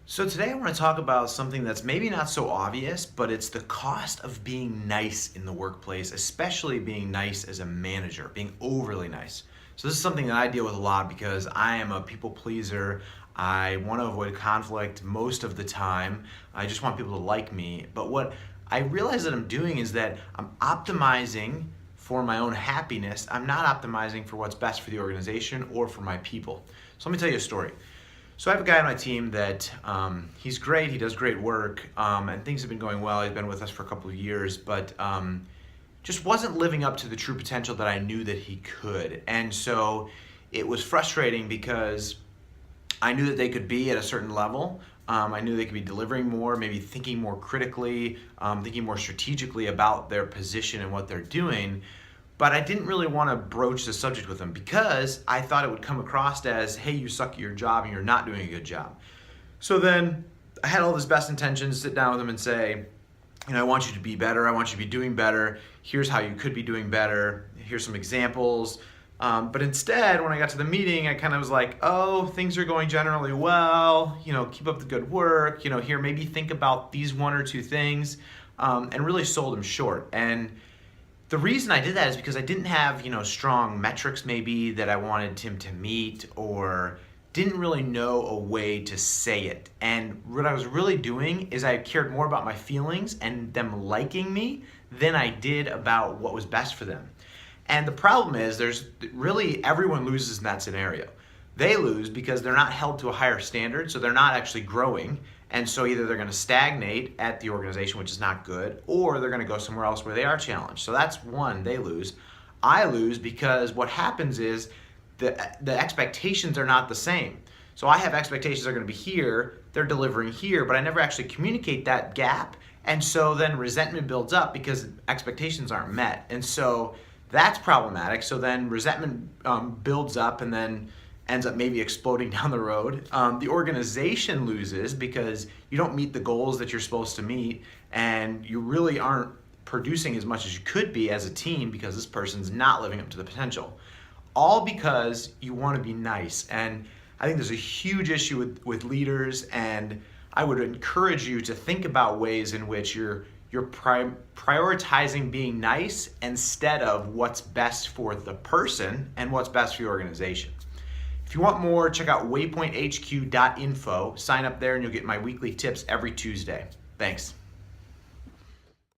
So today I want to talk about something that's maybe not so obvious, but it's the cost of being nice in the workplace, especially being nice as a manager, being overly nice. So this is something that I deal with a lot because I am a people pleaser. I want to avoid conflict most of the time. I just want people to like me. But what I realize that I'm doing is that I'm optimizing for my own happiness. I'm not optimizing for what's best for the organization or for my people. So let me tell you a story. So I have a guy on my team that he's great, he does great work, and things have been going well. He's been with us for a couple of years, but just wasn't living up to the true potential that I knew that he could. And so it was frustrating because I knew that they could be at a certain level. I knew they could be delivering more, maybe thinking more critically, thinking more strategically about their position and what they're doing. But I didn't really want to broach the subject with them because I thought it would come across as, hey, you suck at your job and you're not doing a good job. So then I had all this best intentions, sit down with them and say, I want you to be better. I want you to be doing better. Here's how you could be doing better. Here's some examples. But instead, when I got to the meeting, I kind of was like, oh, things are going generally well. Keep up the good work. Here, maybe think about these one or two things, and really sold him short. And the reason I did that is because I didn't have, strong metrics maybe that I wanted him to meet, or didn't really know a way to say it. And what I was really doing is I cared more about my feelings and them liking me than I did about what was best for them. And the problem is everyone loses in that scenario. They lose because they're not held to a higher standard, so they're not actually growing. And so either they're going to stagnate at the organization, which is not good, or they're going to go somewhere else where they are challenged. So that's one, they lose. I lose because what happens is the expectations are not the same. So I have expectations are going to be here, they're delivering here, but I never actually communicate that gap. And so then resentment builds up because expectations aren't met. And so that's problematic. So then resentment builds up and then ends up maybe exploding down the road. The organization loses because you don't meet the goals that you're supposed to meet, and you really aren't producing as much as you could be as a team because this person's not living up to the potential. All because you want to be nice. And I think there's a huge issue with leaders, and I would encourage you to think about ways in which you're prioritizing being nice instead of what's best for the person and what's best for your organization. If you want more, check out waypointhq.info. Sign up there and you'll get my weekly tips every Tuesday. Thanks.